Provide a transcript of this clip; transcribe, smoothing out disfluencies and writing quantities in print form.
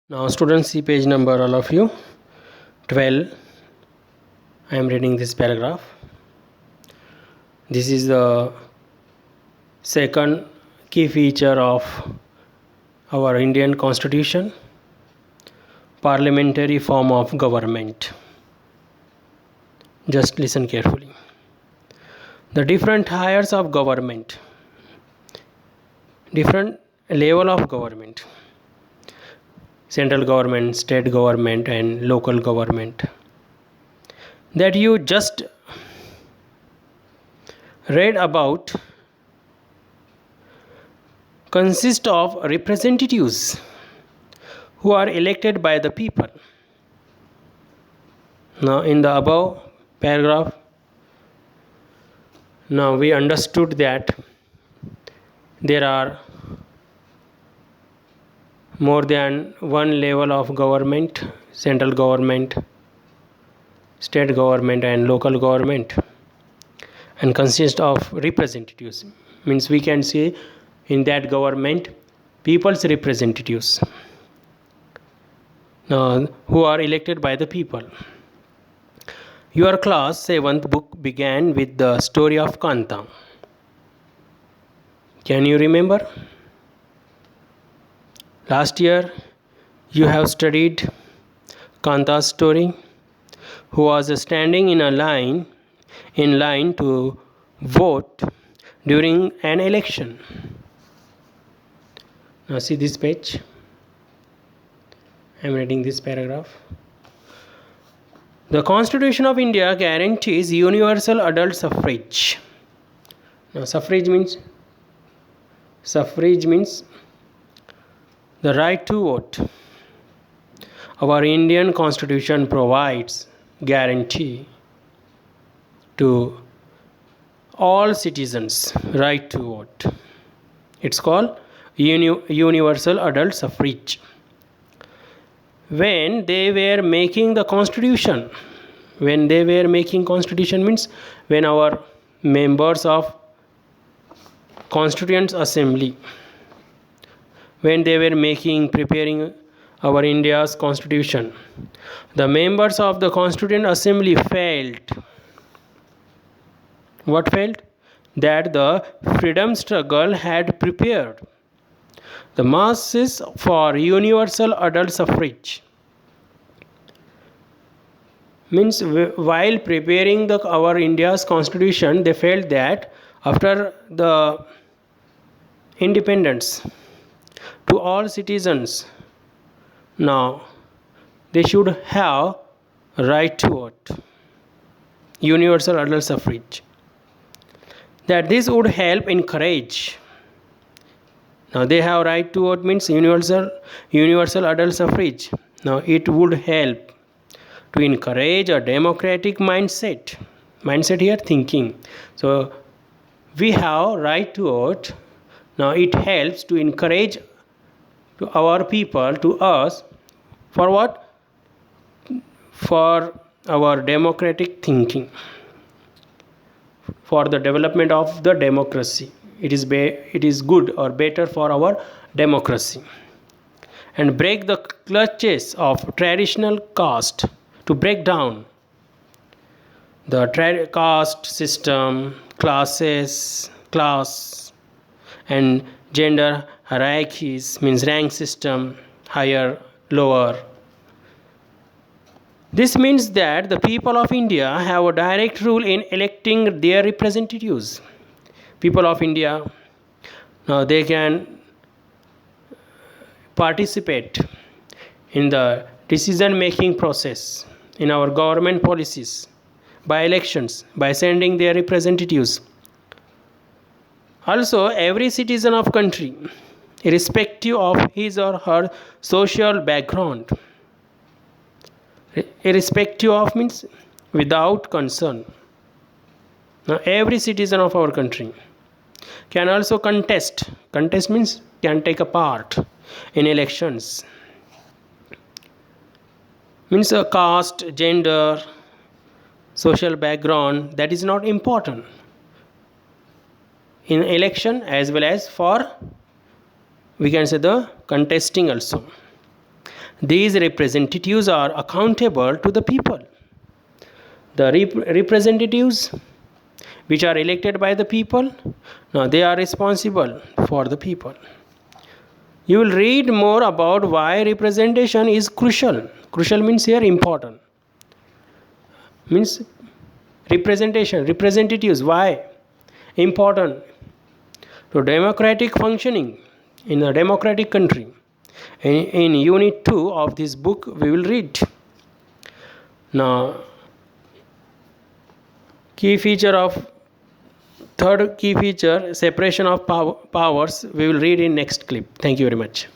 Now students, see page number, all of you, 12. I am reading this paragraph. This is the second key feature of our Indian Constitution, parliamentary form of government. Just listen carefully. The different tiers of government, different level of government, central government, state government and local government, that you just read about, consist of representatives who are elected by the people. Now in the above paragraph, now we understood that there are more than one level of government: central government, state government and local government, and consist of representatives. Means we can say in that government people's representatives, who are elected by the people. Your class 7th book began with the story of Kanta. Can you remember? Last year you have studied Kanta's story, who was standing in line to vote during an election. Now see this page. I am reading this paragraph. The Constitution of India guarantees universal adult suffrage. Now suffrage means the right to vote. Our Indian Constitution provides guarantee to all citizens right to vote. It's called universal adult suffrage. When they were making the constitution, means when our members of Constituent Assembly, when they were preparing our India's constitution, the members of the Constituent Assembly felt what felt? That the freedom struggle had prepared the masses for universal adult suffrage. Means while preparing our India's constitution, they felt that after the independence, to all citizens now they should have right to vote, universal adult suffrage. That this would help encourage. Now they have right to vote means universal adult suffrage. Now it would help to encourage a democratic mindset here, thinking. So we have right to vote. Now it helps to encourage to our people, to us, for what? For our democratic thinking, for the development of the democracy. It is good or better for our democracy, and break the clutches of traditional caste, to break down the caste system, class and gender hierarchies, means rank system, higher, lower. This means that the people of India have a direct role in electing their representatives. People of India, now they can participate in the decision making process in our government policies by elections, by sending their representatives. Also, every citizen of country, irrespective of his or her social background, irrespective of means without concern. Now every citizen of our country can also contest means can take a part in elections. Means a caste, gender, social background, that is not important in election, as well as for, we can say, the contesting also. these representatives are accountable to the people. The representatives which are elected by the people, now they are responsible for the people. You will read more about why representation is crucial. Crucial means here important. Means representation, representatives, why? Important to democratic functioning in a democratic country. In unit 2 of this book we will read. Now, third key feature, separation of powers, we will read in next clip. Thank you very much.